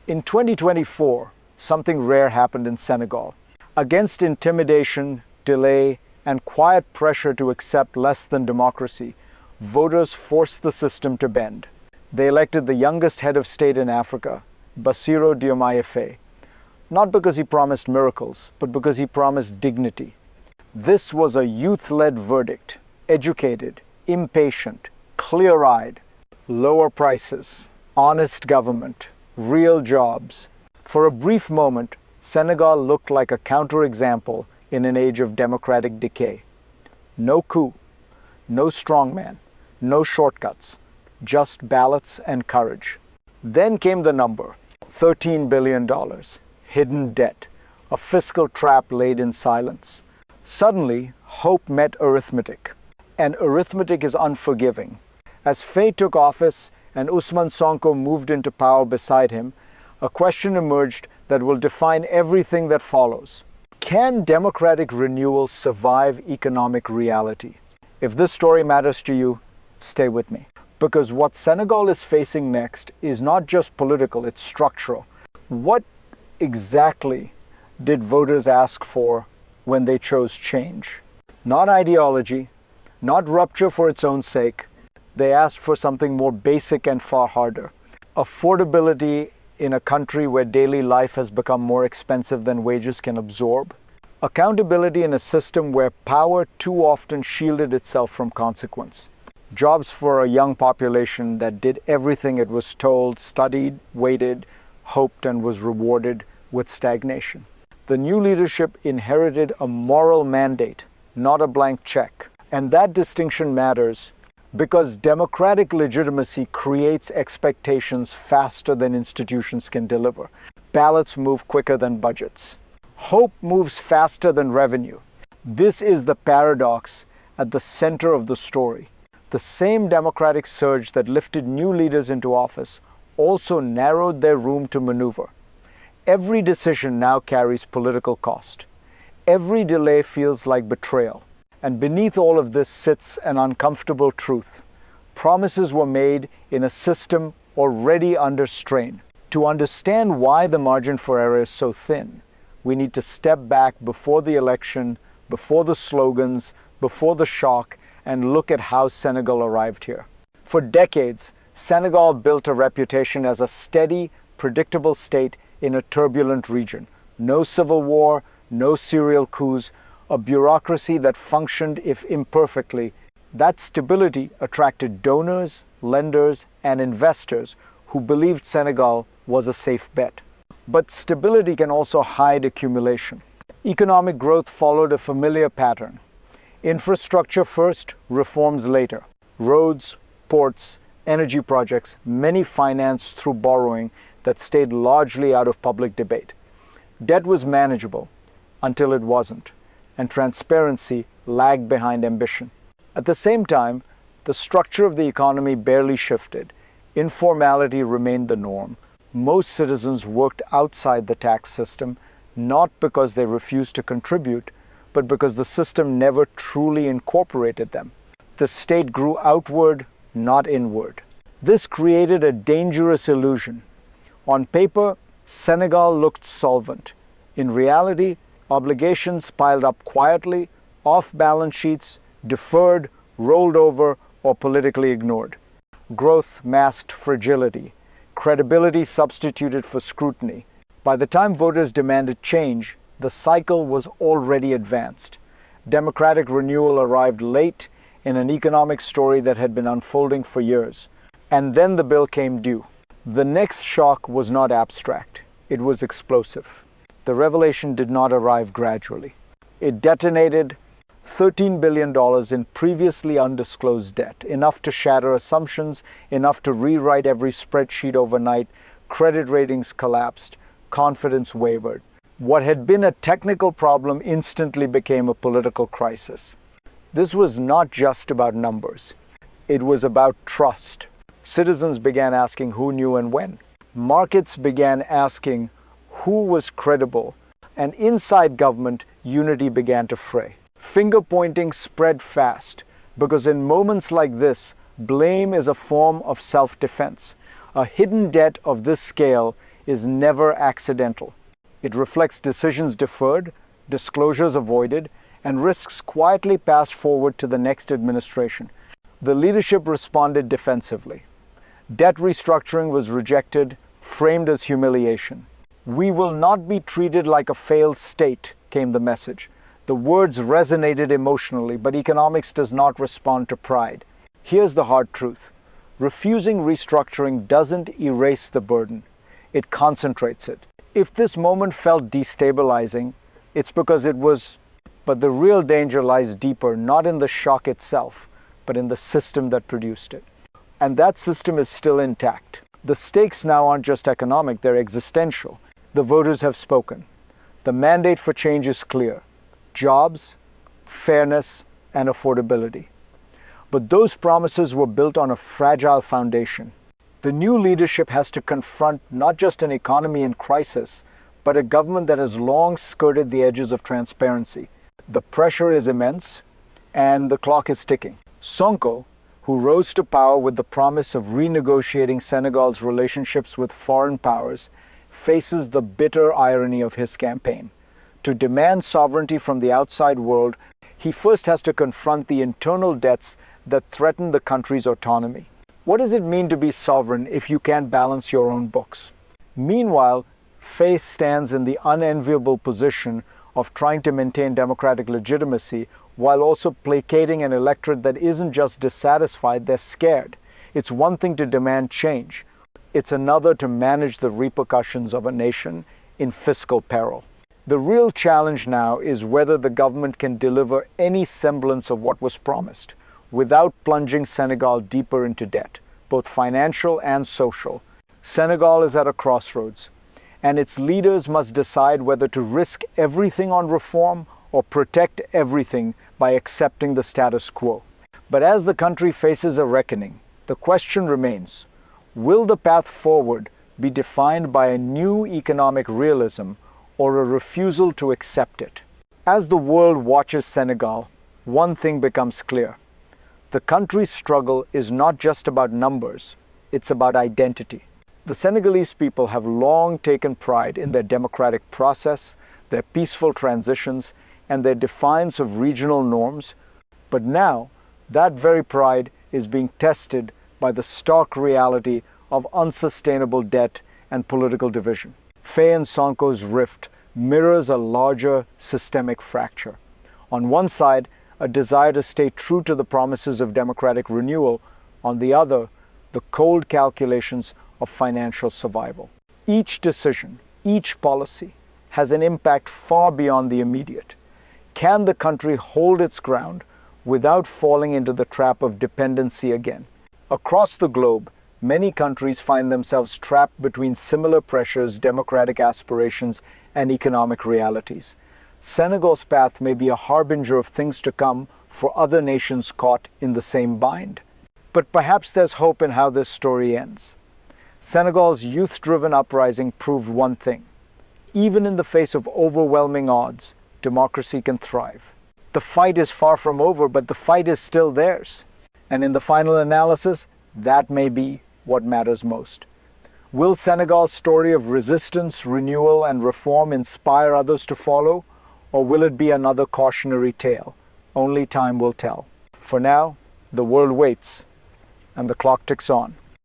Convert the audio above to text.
In 2024, something rare happened in Senegal. Against intimidation, delay, and quiet pressure to accept less than democracy, voters forced the system to bend. They elected the youngest head of state in Africa, Bassirou Diomaye Faye, not because he promised miracles, but because he promised dignity. This was a youth-led verdict, educated, impatient, clear-eyed, lower prices, honest government, real jobs. For a brief moment, Senegal looked like a counterexample in an age of democratic decay. No coup, no strongman, no shortcuts, just ballots and courage. Then came the number, $13 billion, hidden debt, a fiscal trap laid in silence. Suddenly, hope met arithmetic, and arithmetic is unforgiving. As Faye took office and Ousmane Sonko moved into power beside him, a question emerged that will define everything that follows. Can democratic renewal survive economic reality? If this story matters to you, stay with me. Because what Senegal is facing next is not just political, it's structural. What exactly did voters ask for when they chose change? Not ideology, not rupture for its own sake. They asked for something more basic and far harder. Affordability in a country where daily life has become more expensive than wages can absorb. Accountability in a system where power too often shielded itself from consequence. Jobs for a young population that did everything it was told, studied, waited, hoped, and was rewarded with stagnation. The new leadership inherited a moral mandate, not a blank check. And that distinction matters because democratic legitimacy creates expectations faster than institutions can deliver. Ballots move quicker than budgets. Hope moves faster than revenue. This is the paradox at the center of the story. The same democratic surge that lifted new leaders into office also narrowed their room to maneuver. Every decision now carries political cost. Every delay feels like betrayal. And beneath all of this sits an uncomfortable truth. Promises were made in a system already under strain. To understand why the margin for error is so thin, we need to step back before the election, before the slogans, before the shock, and look at how Senegal arrived here. For decades, Senegal built a reputation as a steady, predictable state in a turbulent region. No civil war, no serial coups, a bureaucracy that functioned if imperfectly. That stability attracted donors, lenders, and investors who believed Senegal was a safe bet. But stability can also hide accumulation. Economic growth followed a familiar pattern. Infrastructure first, reforms later. Roads, ports, energy projects, many financed through borrowing that stayed largely out of public debate. Debt was manageable until it wasn't, and transparency lagged behind ambition. At the same time, the structure of the economy barely shifted. Informality remained the norm. Most citizens worked outside the tax system, not because they refused to contribute, but because the system never truly incorporated them. The state grew outward, not inward. This created a dangerous illusion. On paper, Senegal looked solvent. In reality, obligations piled up quietly, off balance sheets, deferred, rolled over, or politically ignored. Growth masked fragility. Credibility substituted for scrutiny. By the time voters demanded change, the cycle was already advanced. Democratic renewal arrived late in an economic story that had been unfolding for years. And then the bill came due. The next shock was not abstract. It was explosive. The revelation did not arrive gradually. It detonated $13 billion in previously undisclosed debt, enough to shatter assumptions, enough to rewrite every spreadsheet overnight. Credit ratings collapsed, confidence wavered. What had been a technical problem instantly became a political crisis. This was not just about numbers. It was about trust. Citizens began asking who knew and when. Markets began asking who was credible. And inside government, unity began to fray. Finger-pointing spread fast, because in moments like this, blame is a form of self-defense. A hidden debt of this scale is never accidental. It reflects decisions deferred, disclosures avoided, and risks quietly passed forward to the next administration. The leadership responded defensively. Debt restructuring was rejected, framed as humiliation. "We will not be treated like a failed state," came the message. The words resonated emotionally, but economics does not respond to pride. Here's the hard truth. Refusing restructuring doesn't erase the burden. It concentrates it. If this moment felt destabilizing, it's because it was. But the real danger lies deeper, not in the shock itself, but in the system that produced it. And that system is still intact. The stakes now aren't just economic, they're existential. The voters have spoken. The mandate for change is clear. Jobs, fairness, and affordability. But those promises were built on a fragile foundation. The new leadership has to confront not just an economy in crisis, but a government that has long skirted the edges of transparency. The pressure is immense, and the clock is ticking. Sonko, who rose to power with the promise of renegotiating Senegal's relationships with foreign powers, faces the bitter irony of his campaign. To demand sovereignty from the outside world, he first has to confront the internal debts that threaten the country's autonomy. What does it mean to be sovereign if you can't balance your own books? Meanwhile, Faye stands in the unenviable position of trying to maintain democratic legitimacy while also placating an electorate that isn't just dissatisfied, they're scared. It's one thing to demand change. It's another to manage the repercussions of a nation in fiscal peril. The real challenge now is whether the government can deliver any semblance of what was promised without plunging Senegal deeper into debt, both financial and social. Senegal is at a crossroads, and its leaders must decide whether to risk everything on reform or protect everything by accepting the status quo. But as the country faces a reckoning, the question remains, will the path forward be defined by a new economic realism or a refusal to accept it? As the world watches Senegal, one thing becomes clear. The country's struggle is not just about numbers, it's about identity. The Senegalese people have long taken pride in their democratic process, their peaceful transitions, and their defiance of regional norms, but now that very pride is being tested by the stark reality of unsustainable debt and political division. Faye and Sonko's rift mirrors a larger systemic fracture. On one side, a desire to stay true to the promises of democratic renewal. On the other, the cold calculations of financial survival. Each decision, each policy has an impact far beyond the immediate. Can the country hold its ground without falling into the trap of dependency again? Across the globe, many countries find themselves trapped between similar pressures, democratic aspirations, and economic realities. Senegal's path may be a harbinger of things to come for other nations caught in the same bind. But perhaps there's hope in how this story ends. Senegal's youth-driven uprising proved one thing. Even in the face of overwhelming odds, democracy can thrive. The fight is far from over, but the fight is still theirs. And in the final analysis, that may be what matters most. Will Senegal's story of resistance, renewal, and reform inspire others to follow? Or will it be another cautionary tale? Only time will tell. For now, the world waits, and the clock ticks on.